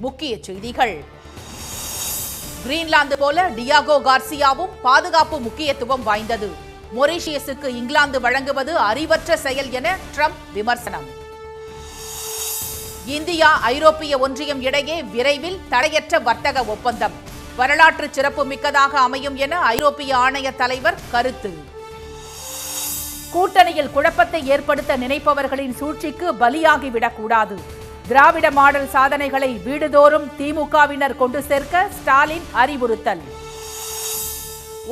முக்கிய செய்திகள். கிரீன்லாந்து போல டியாகோ கார்சியாவும் பாதுகாப்பு முக்கியத்துவம் வாய்ந்தது. மொரீஷியஸுக்கு இங்கிலாந்து வழங்குவது அறிவற்ற செயல் என ட்ரம்ப் விமர்சனம். இந்தியா ஐரோப்பிய ஒன்றியம் இடையே விரைவில் தடையற்ற வர்த்தக ஒப்பந்தம் வரலாற்று சிறப்பு மிக்கதாக அமையும் என ஐரோப்பிய ஆணைய தலைவர் கருத்து. கூட்டணியில் குழப்பத்தை ஏற்படுத்த நினைப்பவர்களின் சூழ்ச்சிக்கு பலியாகிவிடக்கூடாது. திராவிட மாடல் சாதனைகளை வீடுதோறும் திமுகவினர் கொண்டு சேர்க்க ஸ்டாலின் அறிவுறுத்தல்.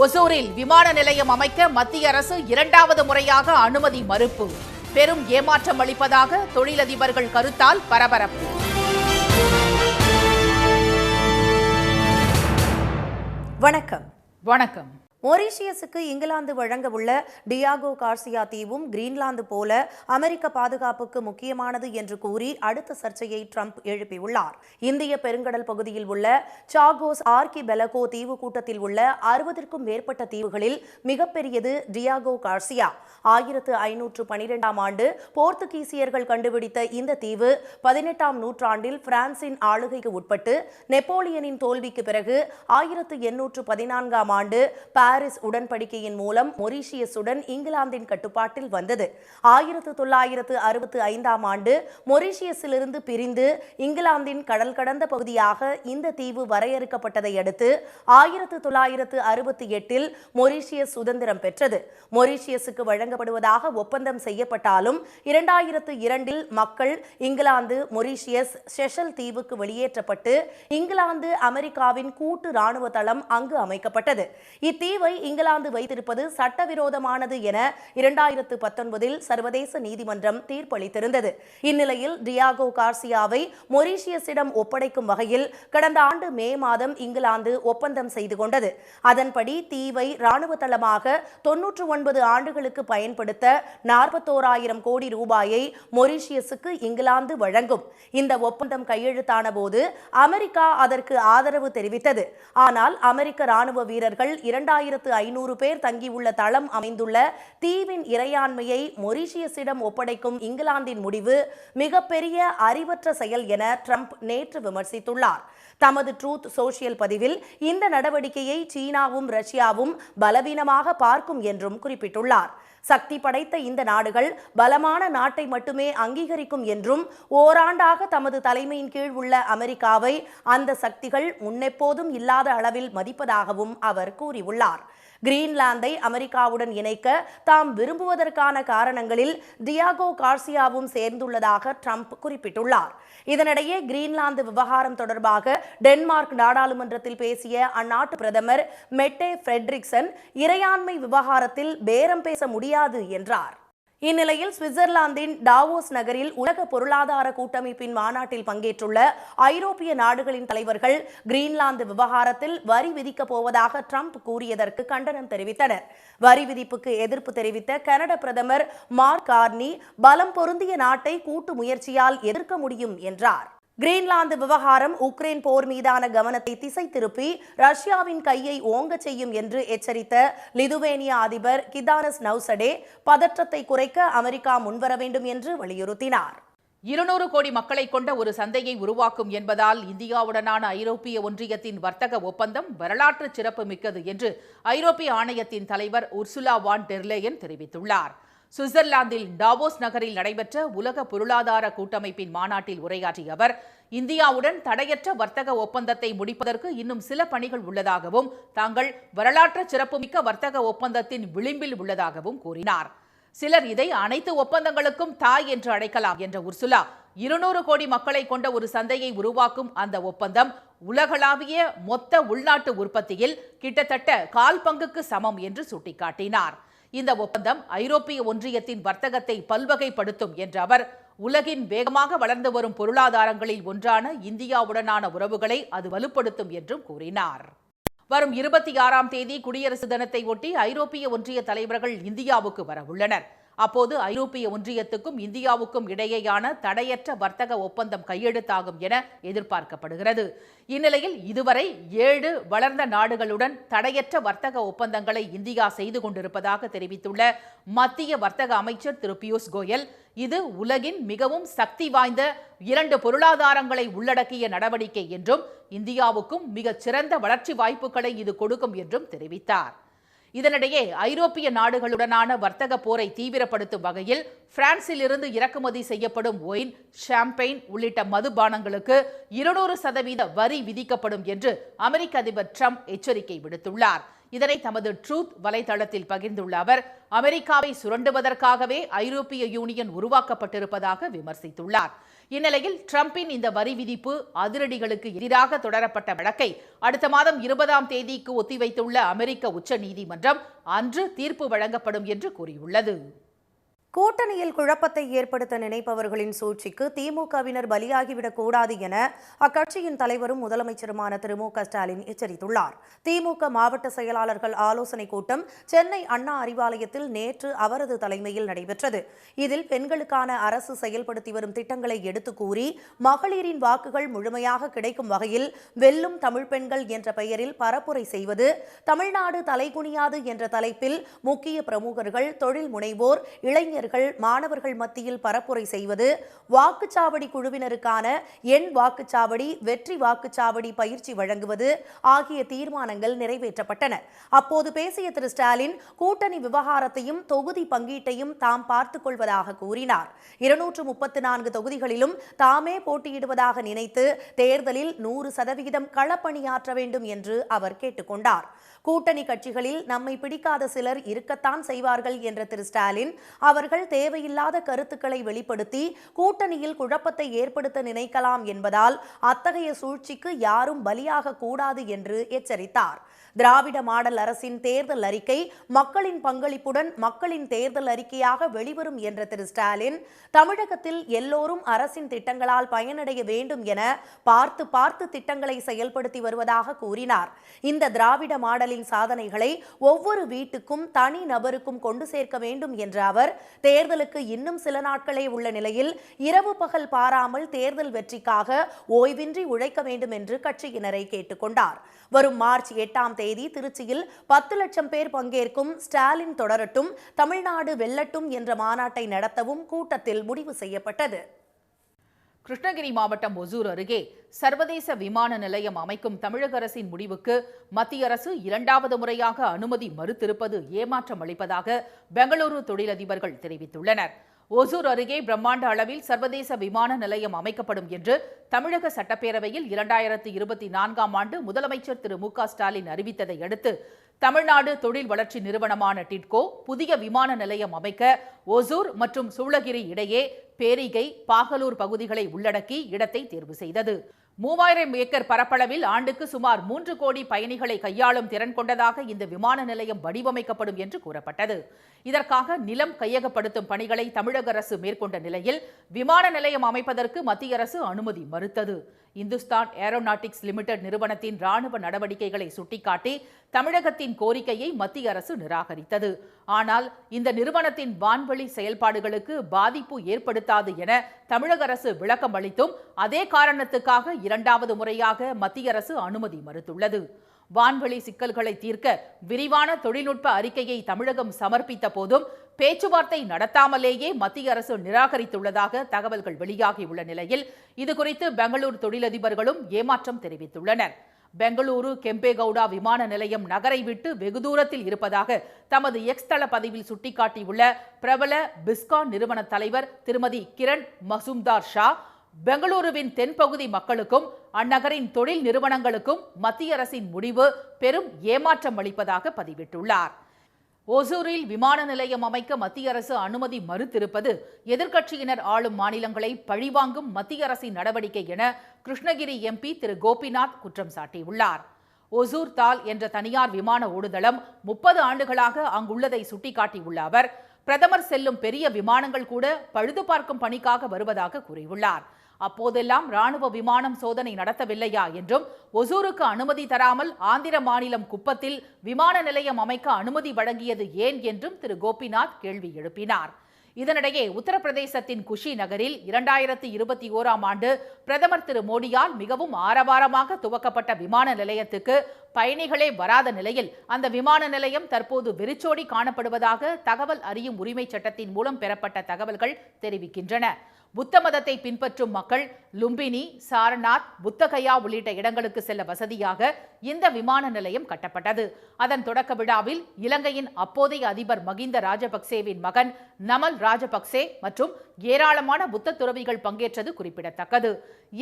ஒசூரில் விமான நிலையம் அமைக்க மத்திய அரசு 2வது முறையாக அனுமதி மறுப்பு. பெரும் ஏமாற்றம் அளிப்பதாக தொழிலதிபர்கள் கருத்தால் பரபரப்பு. வணக்கம். வணக்கம். மொரீஷியஸுக்கு இங்கிலாந்து வழங்க உள்ள டியாகோ கார்சியா தீவும் கிரீன்லாந்து போல அமெரிக்க பாதுகாப்புக்கு முக்கியமானது என்று கூறி அடுத்த சர்ச்சையை ட்ரம்ப் எழுப்பியுள்ளார். இந்திய பெருங்கடல் பகுதியில் உள்ள சாகோஸ் ஆர்கிபெலகோ தீவு கூட்டத்தில் உள்ள 60க்கும் மேற்பட்ட தீவுகளில் மிகப்பெரியது டியாகோ கார்சியா. 1512ஆம் ஆண்டு போர்த்துகீசியர்கள் கண்டுபிடித்த இந்த தீவு 18ஆம் நூற்றாண்டில் பிரான்சின் ஆளுகைக்கு உட்பட்டு நெப்போலியனின் தோல்விக்கு பிறகு 1814ஆம் ஆண்டு பாரிஸ் உடன்படிக்கையின் மூலம் மொரீஷியஸுடன் இங்கிலாந்தின் கட்டுப்பாட்டில் வந்தது. 1965ஆம் ஆண்டு மொரீஷியஸிலிருந்து பிரிந்து இங்கிலாந்தின் கடல் கடந்த பகுதியாக இந்த தீவு வரையறுக்கப்பட்டதை அடுத்து 1968இல் மொரீஷியஸ் சுதந்திரம் பெற்றது. மொரீஷியஸுக்கு வழங்கப்படுவதாக ஒப்பந்தம் செய்யப்பட்டாலும் 2002இல் மக்கள் இங்கிலாந்து மொரீஷியஸ் செஷல் தீவுக்கு வெளியேற்றப்பட்டு இங்கிலாந்து அமெரிக்காவின் கூட்டு ராணுவ தளம் அங்கு அமைக்கப்பட்டது. இத்தீவை இங்கிலாந்து வைத்திருப்பது சட்டவிரோதமானது என 2019இல் சர்வதேச நீதிமன்றம் தீர்ப்பளித்திருந்தது. இந்நிலையில் டியாகோ கார்சியாவை மொரீஷியஸிடம் ஒப்படைக்கும் வகையில் கடந்த ஆண்டு மே மாதம் இங்கிலாந்து ஒப்பந்தம் செய்து கொண்டது. அதன்படி தீவை ராணுவ தளமாக 99 ஆண்டுகளுக்கு பயன்படுத்த 41,000 கோடி ரூபாயை மொரீஷியஸுக்கு இங்கிலாந்து வழங்கும். இந்த ஒப்பந்தம் கையெழுத்தான போது அமெரிக்கா அதற்கு ஆதரவு தெரிவித்தது. ஆனால் அமெரிக்க ராணுவ வீரர்கள் 2500 பேர் தங்கியுள்ள தளம் அமைந்துள்ள தீவின் இறையாண்மையை மொரீஷியஸிடம் ஒப்படைக்கும் இங்கிலாந்தின் முடிவு மிகப்பெரிய அறிவற்ற செயல் என ட்ரம்ப் நேற்று விமர்சித்துள்ளார். தமது ட்ரூத் சோஷியல் பதிவில் இந்த நடவடிக்கையை சீனாவும் ரஷ்யாவும் பலவீனமாக பார்க்கும் என்றும் குறிப்பிட்டுள்ளார். சக்தி படைத்த இந்த நாடுகள் பலமான நாட்டை மட்டுமே அங்கீகரிக்கும் என்றும் ஓராண்டாக தமது தலைமையின் கீழ் உள்ள அமெரிக்காவை அந்த சக்திகள் முன்னெப்போதும் இல்லாத அளவில் மதிப்பதாகவும் அவர் கூறியுள்ளார். கிரீன்லாந்தை அமெரிக்காவுடன் இணைக்க தாம் விரும்புவதற்கான காரணங்களில் டியாகோ கார்சியாவும் சேர்ந்துள்ளதாக ட்ரம்ப் குறிப்பிட்டுள்ளார். இதனிடையே கிரீன்லாந்து விவகாரம் தொடர்பாக டென்மார்க் நாடாளுமன்றத்தில் பேசிய அந்நாட்டு பிரதமர் மெட்டே ஃப்ரெட்ரிக்சன் இறையாண்மை விவகாரத்தில் பேரம் பேச முடியாது என்றார். இந்நிலையில் சுவிட்சர்லாந்தின் டாவோஸ் நகரில் உலக பொருளாதார கூட்டமைப்பின் மாநாட்டில் பங்கேற்றுள்ள ஐரோப்பிய நாடுகளின் தலைவர்கள் கிரீன்லாந்து விவகாரத்தில் வரி விதிக்கப் போவதாக ட்ரம்ப் கூறியதற்கு கண்டனம் தெரிவித்தனர். வரி விதிப்புக்கு எதிர்ப்பு தெரிவித்த கனடா பிரதமர் மார்க் கார்னி பலம் பொருந்திய நாட்டை கூட்டு முயற்சியால் எதிர்க்க முடியும் என்றார். கிரீன்லாந்து விவகாரம் உக்ரைன் போர் மீதான கவனத்தை திசை திருப்பி ரஷ்யாவின் கையை ஓங்க செய்யும் என்று எச்சரித்த லிதுவேனியா அதிபர் கிதானஸ் நௌசடே பதற்றத்தை குறைக்க அமெரிக்கா முன்வர வேண்டும் என்று வலியுறுத்தினார். 200 கோடி மக்களை கொண்ட ஒரு சந்தையை உருவாக்கும் என்பதால் இந்தியாவுடனான ஐரோப்பிய ஒன்றியத்தின் வர்த்தக ஒப்பந்தம் வரலாற்று சிறப்பு மிக்கது என்று ஐரோப்பிய ஆணையத்தின் தலைவர் உர்சுலா வான் டெர் லேயன் தெரிவித்துள்ளார். சுவிட்சர்லாந்தில் டாவோஸ் நகரில் நடைபெற்ற உலக பொருளாதார கூட்டமைப்பின் மாநாட்டில் உரையாற்றிய அவர் இந்தியாவுடன் தடையற்ற வர்த்தக ஒப்பந்தத்தை முடிப்பதற்கு இன்னும் சில பணிகள் உள்ளதாகவும் தாங்கள் வரலாற்று சிறப்புமிக்க வர்த்தக ஒப்பந்தத்தின் விளிம்பில் உள்ளதாகவும் கூறினார். சிலர் இதை அனைத்து ஒப்பந்தங்களுக்கும் தாய் என்று அழைக்கலாம் என்ற உர்சுலா 200 கோடி மக்களை கொண்ட ஒரு சந்தையை உருவாக்கும் அந்த ஒப்பந்தம் உலகளாவிய மொத்த உள்நாட்டு உற்பத்தியில் கிட்டத்தட்ட 1/4 பங்குக்கு சமம் என்று சுட்டிக்காட்டினார். இந்த ஒப்பந்தம் ஐரோப்பிய ஒன்றியத்தின் வர்த்தகத்தை பல்வகைப்படுத்தும் என்ற அவர் உலகின் வேகமாக வளர்ந்து வரும் பொருளாதாரங்களில் ஒன்றான இந்தியாவுடனான உறவுகளை அது வலுப்படுத்தும் என்றும் கூறினார். வரும் 26ஆம் தேதி குடியரசு தினத்தை ஒட்டி ஐரோப்பிய ஒன்றிய தலைவர்கள் இந்தியாவுக்கு வரவுள்ளனர். அப்போது ஐரோப்பிய ஒன்றியத்துக்கும் இந்தியாவுக்கும் இடையேயான தடையற்ற வர்த்தக ஒப்பந்தம் கையெழுத்தாகும் என எதிர்பார்க்கப்படுகிறது. இந்நிலையில் இதுவரை 7 வளர்ந்த நாடுகளுடன் தடையற்ற வர்த்தக ஒப்பந்தங்களை இந்தியா செய்து கொண்டிருப்பதாக தெரிவித்துள்ள மத்திய வர்த்தக அமைச்சர் திரு பியூஷ் கோயல், இது உலகின் மிகவும் சக்தி வாய்ந்த 2 பொருளாதாரங்களை உள்ளடக்கிய நடவடிக்கை என்றும் இந்தியாவுக்கும் மிகச் சிறந்த வளர்ச்சி வாய்ப்புகளை இது கொடுக்கும் என்றும் தெரிவித்தார். இதனிடையே ஐரோப்பிய நாடுகளுடனான வர்த்தக போரை தீவிரப்படுத்தும் வகையில் பிரான்சிலிருந்து இறக்குமதி செய்யப்படும் ஒயின், ஷாம்பெயின் உள்ளிட்ட மதுபானங்களுக்கு 200% வரி விதிக்கப்படும் என்று அமெரிக்க அதிபர் டிரம்ப் எச்சரிக்கை விடுத்துள்ளார். இதனை தமது ட்ரூத் வலைதளத்தில் பகிர்ந்துள்ள அவர், அமெரிக்காவை சுரண்டுவதற்காகவே ஐரோப்பிய யூனியன் உருவாக்கப்பட்டிருப்பதாக விமர்சித்துள்ளார். இந்நிலையில் டிரம்பின் இந்த வரி விதிப்பு அதிரடிகளுக்கு எதிராக தொடரப்பட்ட வழக்கை அடுத்த மாதம் 20ஆம் தேதிக்கு ஒத்திவைத்துள்ள அமெரிக்க உச்ச நீதிமன்றம் அன்று தீர்ப்பு வழங்கப்படும் என்று கூறியுள்ளது. கூட்டணியில் குழப்பத்தை ஏற்படுத்த நினைப்பவர்களின் சூழ்ச்சிக்கு திமுகவினர் பலியாகிவிடக் கூடாது என அக்கட்சியின் தலைவரும் முதலமைச்சருமான திரு மு.க. ஸ்டாலின் எச்சரித்துள்ளார். திமுக மாவட்ட செயலாளர்கள் ஆலோசனைக் கூட்டம் சென்னை அண்ணா அறிவாலயத்தில் நேற்று அவரது தலைமையில் நடைபெற்றது. இதில் பெண்களுக்கான அரசு செயல்படுத்தி வரும் திட்டங்களை எடுத்துக் கூறி மகளிரின் வாக்குகள் முழுமையாக கிடைக்கும் வகையில் வெல்லும் தமிழ் பெண்கள் என்ற பெயரில் பரப்புரை செய்வது, தமிழ்நாடு தலைகுனியாது என்ற தலைப்பில் முக்கிய பிரமுகர்கள், தொழில் முனைவோர், இளைஞர்கள், மாணவர்கள் மத்தியில் பரப்புரை செய்வது, வாக்குச்சாவடி குழுவினருக்கான எண் வாக்குச்சாவடி, வெற்றி வாக்குச்சாவடி பயிற்சி வழங்குவது ஆகிய தீர்மானங்கள் நிறைவேற்றப்பட்டன. அப்போது பேசிய திரு ஸ்டாலின், கூட்டணி விவகாரத்தையும் தொகுதி பங்கீட்டையும் தாம் பார்த்துக் கொள்வதாக கூறினார். 234 தொகுதிகளிலும் தாமே போட்டியிடுவதாக நினைத்து தேர்தலில் 100% களப்பணியாற்ற வேண்டும் என்று அவர் கேட்டுக்கொண்டார். கூட்டணி கட்சிகளில் நம்மை பிடிக்காத சிலர் இருக்கத்தான் செய்வார்கள் என்ற திரு ஸ்டாலின், அவர்கள் தேவையில்லாத கருத்துக்களை வெளிப்படுத்தி கூட்டணியில் குழப்பத்தை ஏற்படுத்த நினைக்கலாம் என்பதால் அத்தகைய சூழ்ச்சிக்கு யாரும் பலியாக கூடாது என்று எச்சரித்தார். திராவிட மாடல் அரசின் தேர்தல் அறிக்கை மக்களின் பங்களிப்புடன் மக்களின் தேர்தல் அறிக்கையாக வெளிவரும் என்ற திரு ஸ்டாலின், தமிழகத்தில் எல்லோரும் அரசின் திட்டங்களால் பயனடைய வேண்டும் என பார்த்து பார்த்து திட்டங்களை செயல்படுத்தி வருவதாக கூறினார். இந்த திராவிட மாடலின் சாதனைகளை ஒவ்வொரு வீட்டுக்கும் தனி நபருக்கும் கொண்டு சேர்க்க வேண்டும் என்ற அவர், தேர்தலுக்கு இன்னும் சில நாட்களே உள்ள நிலையில் இரவு பகல் பாராமல் தேர்தல் வெற்றிக்காக ஓய்வின்றி உழைக்க வேண்டும் என்று கட்சியினரை கேட்டுக்கொண்டார். வரும் மார்ச் 8ஆம் தேதி திருச்சியில் 10 லட்சம் பேர் பங்கேற்கும் ஸ்டாலின் தொடரட்டும், தமிழ்நாடு வெல்லட்டும் என்ற மாநாட்டை நடத்தவும் கூட்டத்தில் முடிவு செய்யப்பட்டது. கிருஷ்ணகிரி மாவட்டம் ஒசூர் அருகே சர்வதேச விமான நிலையம் அமைக்கும் தமிழக அரசின் முடிவுக்கு மத்திய அரசு 2வது முறையாக அனுமதி மறுத்திருப்பது ஏமாற்றம் அளிப்பதாக பெங்களூரு தொழிலதிபர்கள் தெரிவித்துள்ளனர். ஒசூர் அருகே பிரம்மாண்ட அளவில் சர்வதேச விமான நிலையம் அமைக்கப்படும் என்று தமிழக சட்டப்பேரவையில் 2024ஆம் ஆண்டு முதலமைச்சர் திரு மு.க. ஸ்டாலின் அறிவித்ததை அடுத்து தமிழ்நாடு தொழில் வளர்ச்சி நிறுவனமான டிட்கோ புதிய விமான நிலையம் அமைக்க ஒசூர் மற்றும் சூளகிரி இடையே பேரிகை, பாகலூர் பகுதிகளை உள்ளடக்கி இடத்தை தேர்வு செய்தது. 3000 ஏக்கர் பரப்பளவில் ஆண்டுக்கு சுமார் 3 கோடி பயணிகளை கையாளும் திறன் கொண்டதாக இந்த விமான நிலையம் வடிவமைக்கப்படும் என்று கூறப்பட்டது. இதற்காக நிலம் கையகப்படுத்தும் பணிகளை தமிழக அரசு மேற்கொண்ட நிலையில் விமான நிலையம் அமைப்பதற்கு மத்திய அரசு அனுமதி மறுத்தது. இந்துஸ்தான் ஏரோநாட்டிக்ஸ் லிமிடெட் நிறுவனத்தின் ராணுவ நடவடிக்கைகளை சுட்டிக்காட்டி தமிழகத்தின் கோரிக்கையை மத்திய அரசு நிராகரித்தது. ஆனால் இந்த நிறுவனத்தின் வான்வழி செயல்பாடுகளுக்கு பாதிப்பு ஏற்படுத்தாது என தமிழக அரசு விளக்கம் அளித்தும் அதே காரணத்துக்காக 2வது முறையாக மத்திய அரசு அனுமதி மறுத்துள்ளது. வான்வழி சிக்கல்களை தீர்க்க விரிவான தொழில்நுட்ப அறிக்கையை தமிழகம் சமர்ப்பித்த போதும் பேச்சுவார்த்தை நடத்தாமலேயே மத்திய அரசு நிராகரித்துள்ளதாக தகவல்கள் வெளியாகியுள்ள நிலையில் இதுகுறித்து பெங்களூரு தொழிலதிபர்களும் ஏமாற்றம் தெரிவித்துள்ளனர். பெங்களூரு கெம்பேகவுடா விமான நிலையம் நகரை விட்டு வெகு தூரத்தில் இருப்பதாக தமது எக்ஸ் தள பதிவில் சுட்டிக்காட்டியுள்ள பிரபல பிஸ்கான் நிறுவன தலைவர் திருமதி கிரண் மசூம்தார் ஷா, பெங்களூருவின் தென்பகுதி மக்களுக்கும் அந்நகரின் தொழில் நிறுவனங்களுக்கும் மத்திய அரசின் முடிவு பெரும் ஏமாற்றம் அளிப்பதாக பதிவிட்டுள்ளார். ஒசூரில் விமான நிலையம் அமைக்க மத்திய அரசு அனுமதி மறுத்திருப்பது எதிர்க்கட்சியினர் ஆளும் மாநிலங்களை பழிவாங்கும் மத்திய அரசின் நடவடிக்கை என கிருஷ்ணகிரி எம்பி திரு கோபிநாத் குற்றம் சாட்டியுள்ளார். ஒசூர் தால் என்ற தனியார் விமான ஓடுதளம் 30 ஆண்டுகளாக அங்குள்ளதை சுட்டிக்காட்டியுள்ள அவர், பிரதமர் செல்லும் பெரிய விமானங்கள் கூட பழுது பார்க்கும் பணிக்காக வருவதாக கூறியுள்ளார். அப்போதெல்லாம் ராணுவ விமானம் சோதனை நடத்தவில்லையா என்றும், ஒசூருக்கு அனுமதி தராமல் ஆந்திர மாநிலம் குப்பத்தில் விமான நிலையம் அமைக்க அனுமதி வழங்கியது ஏன் என்றும் திரு கோபிநாத் கேள்வி எழுப்பினார். இதனிடையே உத்தரப்பிரதேசத்தின் குஷி நகரில் 2021ஆம் ஆண்டு பிரதமர் திரு மோடியால் மிகவும் ஆரவாரமாக துவக்கப்பட்ட விமான நிலையத்துக்கு பயணிகளே வராத நிலையில் அந்த விமான நிலையம் தற்போது வெறிச்சோடி காணப்படுவதாக தகவல் அறியும் உரிமை சட்டத்தின் மூலம் பெறப்பட்ட தகவல்கள் தெரிவிக்கின்றன. புத்த மதத்தை பின்பற்றும் மக்கள் லும்பினி, சாரநாத், புத்தகயா உள்ளிட்ட இடங்களுக்கு செல்ல வசதியாக இந்த விமான நிலையம் கட்டப்பட்டது. அதன் தொடக்க விழாவில் இலங்கையின் அப்போதைய அதிபர் மகிந்த ராஜபக்சேவின் மகன் நமல் ராஜபக்சே மற்றும் ஏராளமான புத்த துறவிகள் பங்கேற்றது குறிப்பிடத்தக்கது.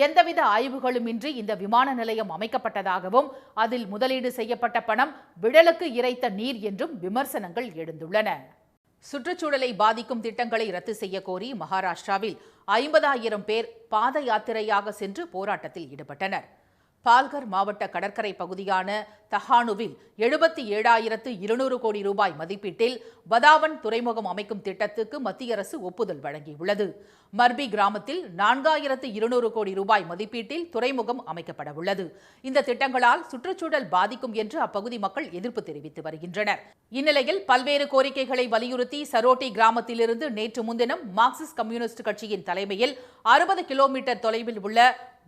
எந்தவித ஆய்வுகளுமின்றி இந்த விமான நிலையம் அமைக்கப்பட்டதாகவும் அதில் முதலீடு செய்யப்பட்ட பணம் விடலுக்கு இறைத்த நீர் என்றும் விமர்சனங்கள் எழுந்துள்ளன. சுற்றுச்சூழலை பாதிக்கும் திட்டங்களை ரத்து செய்ய கோரி மகாராஷ்டிராவில் 50,000 பேர் பாத யாத்திரையாக சென்று போராட்டத்தில் ஈடுபட்டனர். பால்கர் மாவட்ட கடற்கரை பகுதியான தஹானுவில் 77,200 கோடி ரூபாய் மதிப்பீட்டில் பதாவன் துறைமுகம் அமைக்கும் திட்டத்துக்கு மத்திய அரசு ஒப்புதல் வழங்கியுள்ளது. மர்பி கிராமத்தில் 4,200 கோடி ரூபாய் மதிப்பீட்டில் துறைமுகம் அமைக்கப்பட உள்ளது. இந்த திட்டங்களால் சுற்றுச்சூழல் பாதிக்கும் என்று அப்பகுதி மக்கள் எதிர்ப்பு தெரிவித்து வருகின்றனர். இந்நிலையில் பல்வேறு கோரிக்கைகளை வலியுறுத்தி சரோட்டி கிராமத்திலிருந்து நேற்று முன்தினம் மார்க்சிஸ்ட் கம்யூனிஸ்ட் கட்சியின் தலைமையில் 60 கிலோமீட்டர் தொலைவில் உள்ள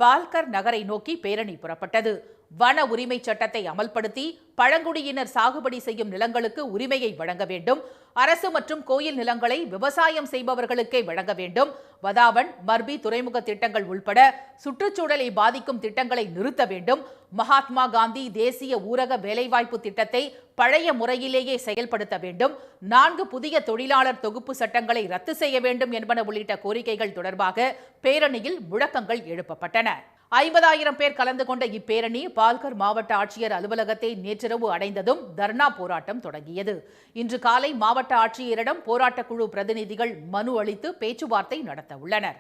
பால்கர் நகரை நோக்கி பேரணி புறப்பட்டது. வன உரிமை சட்டத்தை அமல்படுத்தி பழங்குடியினர் சாகுபடி செய்யும் நிலங்களுக்கு உரிமையை வழங்க வேண்டும். அரசு மற்றும் கோயில் நிலங்களை விவசாயம் செய்பவர்களுக்கே வழங்க வேண்டும். வதாவன், மர்பி துறைமுக திட்டங்கள் உள்பட சுற்றுச்சூழலை பாதிக்கும் திட்டங்களை நிறுத்த வேண்டும். மகாத்மா காந்தி தேசிய ஊரக வேலைவாய்ப்பு திட்டத்தை பழைய முறையிலேயே செயல்படுத்த வேண்டும். 4 புதிய தொழிலாளர் தொகுப்பு சட்டங்களை ரத்து செய்ய வேண்டும் என்பன உள்ளிட்ட கோரிக்கைகள் தொடர்பாக பேரணியில் முழக்கங்கள் எழுப்பப்பட்டன. 50,000 பேர் கலந்து கொண்ட இப்பேரணி பால்கர் மாவட்ட ஆட்சியர் அலுவலகத்தை நேற்றிரவு அடைந்ததும் தர்ணா போராட்டம் தொடங்கியது. இன்று காலை மாவட்ட ஆட்சியரிடம் போராட்டக் குழு பிரதிநிதிகள் மனு அளித்து பேச்சுவார்த்தை நடத்த உள்ளனர்.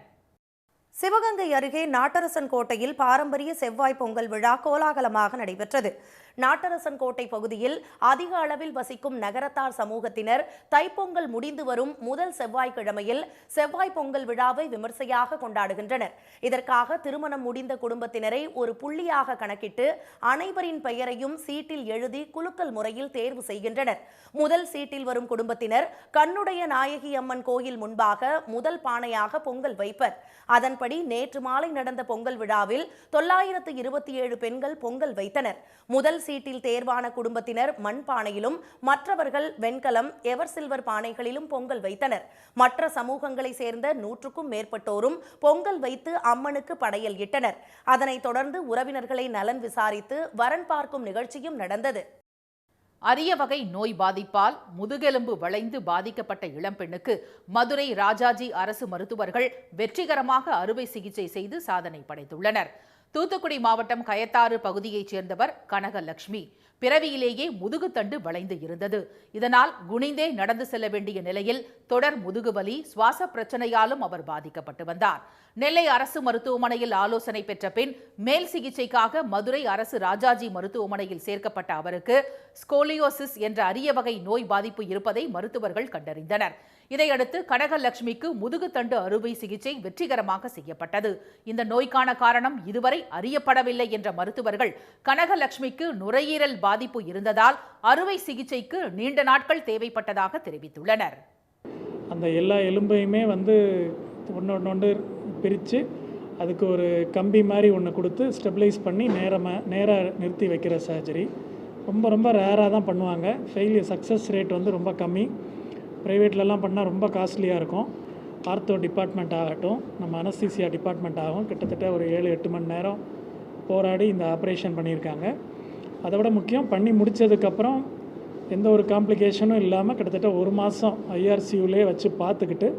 சிவகங்கை அருகே நாட்டரசன் கோட்டையில் பாரம்பரிய செவ்வாய் பொங்கல் விழா கோலாகலமாக நடைபெற்றது. நாட்டரசன் கோட்டை பகுதியில் அதிக அளவில் வசிக்கும் நகரத்தார் சமூகத்தினர் தைப்பொங்கல் முடிந்து வரும் முதல் செவ்வாய்க்கிழமையில் செவ்வாய் பொங்கல் விழாவை விமர்சையாக கொண்டாடுகின்றனர். இதற்காக திருமணம் முடிந்த குடும்பத்தினரை ஒரு புள்ளியாக கணக்கிட்டு அனைவரின் பெயரையும் சீட்டில் எழுதி குலுக்கல் முறையில் தேர்வு செய்கின்றனர். முதல் சீட்டில் வரும் குடும்பத்தினர் கண்ணுடைய நாயகி அம்மன் கோயில் முன்பாக முதல் பானையாக பொங்கல் வைப்பர். அதன்படி நேற்று மாலை நடந்த பொங்கல் விழாவில் 927 பெண்கள் பொங்கல் வைத்தனர். முதல் சீட்டில் தேர்வான குடும்பத்தினர் மண் பானையிலும் மற்றவர்கள் வெண்கலம், எவர் சில்வர் பானைகளிலும் பொங்கல் வைத்தனர். மற்ற சமூகங்களை சேர்ந்த 100க்கும் மேற்பட்டோரும் பொங்கல் வைத்து அம்மனுக்கு படையல் இட்டனர். அதனைத் தொடர்ந்து உறவினர்களை நலன் விசாரித்து வரன் பார்க்கும் நிகழ்ச்சியும் நடந்தது. அரிய வகை நோய் பாதிப்பால் முதுகெலும்பு வளைந்து பாதிக்கப்பட்ட இளம்பெண்ணுக்கு மதுரை ராஜாஜி அரசு மருத்துவர்கள் வெற்றிகரமாக அறுவை சிகிச்சை செய்து சாதனை படைத்துள்ளனர். தூத்துக்குடி மாவட்டம் கயத்தாறு பகுதியைச் சேர்ந்தவர் கனகலட்சுமி. பிறவியிலேயே முதுகுத்தண்டு வளைந்து இருந்தது. இதனால் குனிந்தே நடந்து செல்ல வேண்டிய நிலையில் தொடர் முதுகுவலி, சுவாச பிரச்சனையாலும் அவர் பாதிக்கப்பட்டு வந்தார். நெல்லை அரசு மருத்துவமனையில் ஆலோசனை பெற்ற பின் மேல் சிகிச்சைக்காக மதுரை அரசு ராஜாஜி மருத்துவமனையில் சேர்க்கப்பட்ட அவருக்கு ஸ்கோலியோசிஸ் என்ற அரிய வகை நோய் பாதிப்பு இருப்பதை மருத்துவர்கள் கண்டறிந்தனர். இதையடுத்து கனகலட்சுமிக்கு முதுகுத்தண்டு அறுவை சிகிச்சை வெற்றிகரமாக செய்யப்பட்டது. இந்த நோய்க்கான காரணம் இதுவரை அறியப்படவில்லை என்ற மருத்துவர்கள் கனகலட்சுமிக்கு நுரையீரல் பாதிப்பு இருந்ததால் அறுவை சிகிச்சைக்கு நீண்ட நாட்கள் தேவைப்பட்டதாக தெரிவித்துள்ளனர். அந்த எல்லா எலும்பையுமே ஒன்று பிரித்து அதுக்கு ஒரு கம்பி மாதிரி ஒன்று கொடுத்து ஸ்டெபிலைஸ் பண்ணி நேராக நிறுத்தி வைக்கிற சர்ஜரி ரொம்ப ரேராக தான் பண்ணுவாங்க. ஃபெயிலியர் சக்ஸஸ் ரேட் ரொம்ப கம்மி. ப்ரைவேட்லலாம் பண்ணால் ரொம்ப காஸ்ட்லியாக இருக்கும். ஆர்த்தோ டிபார்ட்மெண்ட் ஆகட்டும், நம்ம அனஸ்தீசியா டிபார்ட்மெண்ட் ஆகும், கிட்டத்தட்ட ஒரு 7-8 மணி நேரம் போராடி இந்த ஆப்ரேஷன் பண்ணியிருக்காங்க. அதை விட முக்கியம், பண்ணி முடித்ததுக்கப்புறம் எந்த ஒரு காம்ப்ளிகேஷனும் இல்லாமல் கிட்டத்தட்ட 1 மாதம் ஐஆர்சியூலே வச்சு பார்த்துக்கிட்டு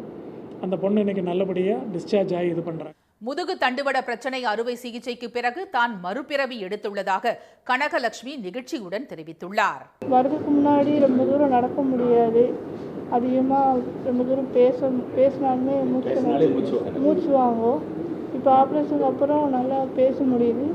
அந்த பொண்ணு இன்றைக்கி நல்லபடியாக டிஸ்சார்ஜ் ஆகி இது பண்ணுறாங்க. முதுகு தண்டுவட பிரச்சனை அறுவை சிகிச்சைக்கு பிறகு தான் மறுபிறவி எடுத்துள்ளதாக கனகலட்சுமி நிகழ்ச்சியுடன் தெரிவித்துள்ளார். வரதுக்கு முன்னாடி ரொம்ப தூரம் நடக்க முடியாது, அதிகமாக ரொம்ப தூரம் பேசினாலுமே மூச்சு வாங்கும். இப்போ ஆப்ரேஷனுக்கு அப்புறம் நல்லா பேச முடியுது.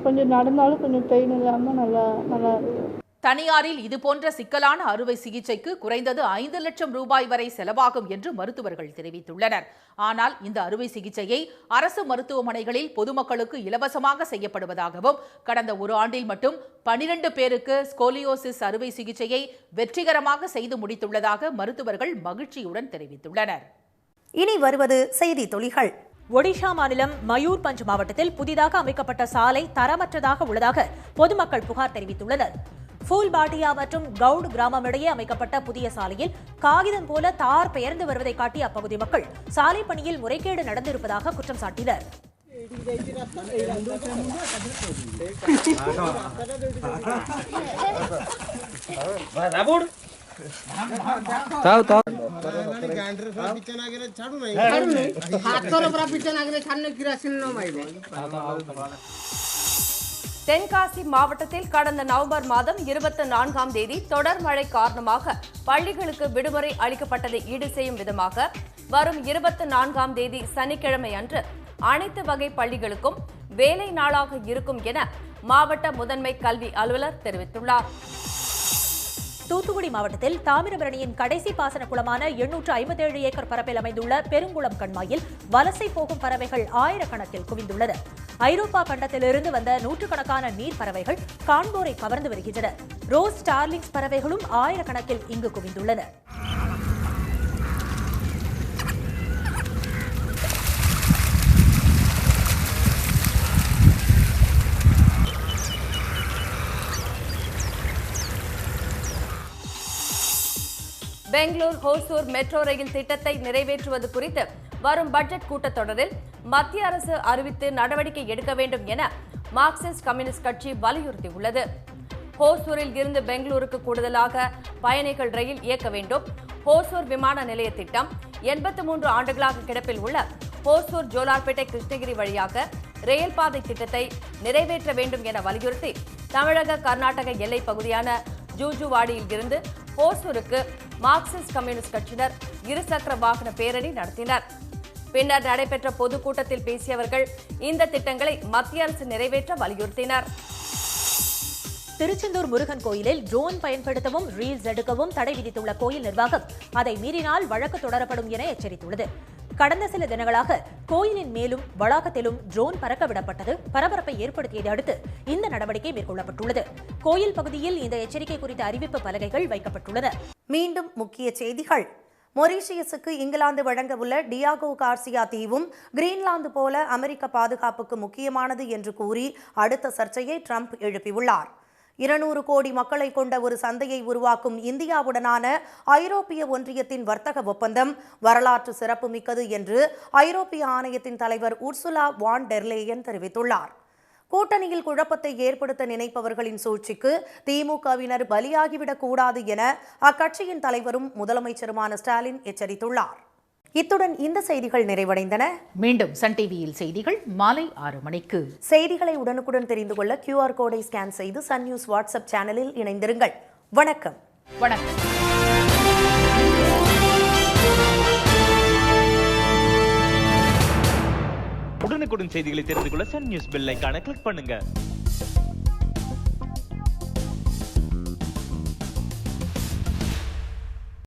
கொஞ்சம் நடந்தாலும் கொஞ்சம் பெயின் இல்லாமல் நல்லா இருக்குது. தனியாரில் இதுபோன்ற சிக்கலான அறுவை சிகிச்சைக்கு குறைந்தது 5 லட்சம் ரூபாய் வரை செலவாகும் என்று மருத்துவர்கள் தெரிவித்துள்ளனர். ஆனால் இந்த அறுவை சிகிச்சையை அரசு மருத்துவமனைகளில் பொதுமக்களுக்கு இலவசமாக செய்யப்படுவதாகவும் கடந்த ஒரு ஆண்டில் மட்டும் 12 பேருக்கு ஸ்கோலியோசிஸ் அறுவை சிகிச்சையை வெற்றிகரமாக செய்து முடித்துள்ளதாக மருத்துவர்கள் மகிழ்ச்சியுடன் தெரிவித்துள்ளனர். இனி வருவது செய்தி துளிகள். ஒடிஷா மாநிலம் மயூர்பஞ்ச் மாவட்டத்தில் புதிதாக அமைக்கப்பட்ட சாலை தரமற்றதாக உள்ளதாக பொதுமக்கள் புகார் தெரிவித்துள்ளனர். ஃபூல்பாட்டியா மற்றும் கவுட் கிராமம் இடையே அமைக்கப்பட்ட புதிய சாலையில் காகிதம் போல தார் பெயர்ந்து வருவதை காட்டிய அப்பகுதி மக்கள் சாலை பணியில் முறைகேடு நடந்திருப்பதாக குற்றம் சாட்டினர். தென்காசி மாவட்டத்தில் கடந்த நவம்பர் மாதம் 24ஆம் தேதி தொடர் மழை காரணமாக பள்ளிகளுக்கு விடுமுறை அளிக்கப்பட்டதை ஈடு செய்யும் விதமாக வரும் 24ஆம் தேதி சனிக்கிழமை அன்று அனைத்து வகை பள்ளிகளுக்கும் வேலை நாளாக இருக்கும் என மாவட்ட முதன்மை கல்வி அலுவலர் தெரிவித்துள்ளார். தூத்துக்குடி மாவட்டத்தில் தாமிரபரணியின் கடைசி பாசன குளமான 857 ஏக்கர் பரப்பில் அமைந்துள்ள பெருங்குளம் கண்மாயில் வலசை போகும் பறவைகள் ஆயிரக்கணக்கில் குவிந்துள்ளன. ஐரோப்பா கண்டத்திலிருந்து வந்த நூற்றுக்கணக்கான நீர் பறவைகள் காண்போரை கவர்ந்து வருகின்றன. ரோஸ் ஸ்டார்லிங்ஸ் பறவைகளும் ஆயிரக்கணக்கில் இங்கு குவிந்துள்ளன. பெங்களூர் ஹோசூர் மெட்ரோ ரயில் திட்டத்தை நிறைவேற்றுவது குறித்து வரும் பட்ஜெட் கூட்டத்தொடரில் மத்திய அரசு அறிவித்து நடவடிக்கை எடுக்க வேண்டும் என மார்க்சிஸ்ட் கம்யூனிஸ்ட் கட்சி வலியுறுத்தியுள்ளது. ஹோசூரில் இருந்து பெங்களூருக்கு கூடுதலாக பயணிகள் ரயில் இயக்க வேண்டும். ஹோசூர் விமான நிலைய திட்டம் 83 ஆண்டுகளாக கிடப்பில் உள்ள ஹோசூர் ஜோலார்பேட்டை கிருஷ்ணகிரி வழியாக ரயில் பாதை திட்டத்தை நிறைவேற்ற வேண்டும் என வலியுறுத்தி தமிழக கர்நாடக எல்லைப் பகுதியான ஜூஜுவாடியில் இருந்து ஹோசூருக்கு மார்க்சிஸ்ட் கம்யூனிஸ்ட் கட்சியினர் இருசக்கர வாகன பேரணி நடத்தினர். பின்னர் நடைபெற்ற பொதுக்கூட்டத்தில் பேசியவர்கள் இந்த திட்டங்களை மத்திய அரசு நிறைவேற்ற வலியுறுத்தினர். திருச்செந்தூர் முருகன் கோயிலில் ட்ரோன் பயன்படுத்தவும் ரீல்ஸ் எடுக்கவும் தடை விதித்துள்ள கோயில் நிர்வாகம் அதை மீறினால் வழக்கு தொடரப்படும் என எச்சரித்துள்ளது. கடந்த சில தினங்களாக கோயிலின் மேலும் வளாகத்திலும் ட்ரோன் பறக்க விடப்பட்டது பரபரப்பை ஏற்படுத்தியதை அடுத்து இந்த நடவடிக்கை மேற்கொள்ளப்பட்டுள்ளது. கோயில் பகுதியில் இந்த எச்சரிக்கை குறித்த அறிவிப்பு பலகைகள் வைக்கப்பட்டுள்ளன. மீண்டும் முக்கிய செய்திகள். மொரீஷியஸுக்கு இங்கிலாந்து வழங்க உள்ள டியாகோ கார்சியா தீவும் கிரீன்லாந்து போல அமெரிக்க பாதுகாப்புக்கு முக்கியமானது என்று கூறி அடுத்த சர்ச்சையை ட்ரம்ப் எழுப்பியுள்ளார். 200 கோடி மக்களை கொண்ட ஒரு சந்தையை உருவாக்கும் இந்தியாவுடனான ஐரோப்பிய ஒன்றியத்தின் வர்த்தக ஒப்பந்தம் வரலாற்று சிறப்புமிக்கது என்று ஐரோப்பிய ஆணையத்தின் தலைவர் உர்சுலா வான் டெர் லேயன் தெரிவித்துள்ளார். கூட்டணியில் குழப்பத்தை ஏற்படுத்த நினைப்பவர்களின் சூழ்ச்சிக்கு திமுகவினர் பலியாகிவிடக் கூடாது என அக்கட்சியின் தலைவரும் முதலமைச்சருமான ஸ்டாலின் எச்சரித்துள்ளார். இத்துடன் இந்த செய்திகள் நிறைவடைந்தன. மீண்டும் சன் டிவியில் செய்திகள் மாலை 6 மணிக்கு. செய்திகளை உடனுக்குடன் தெரிந்து கொள்ள QR கோடை ஸ்கேன் செய்து சன் நியூஸ் வாட்ஸ்அப் சேனலில் இணைந்திருங்கள். வணக்கம். வணக்கம். உடனுக்குடன் செய்திகளை தெரிந்து கொள்ள சன் நியூஸ் பெல் ஐகானை கிளிக் பண்ணுங்க.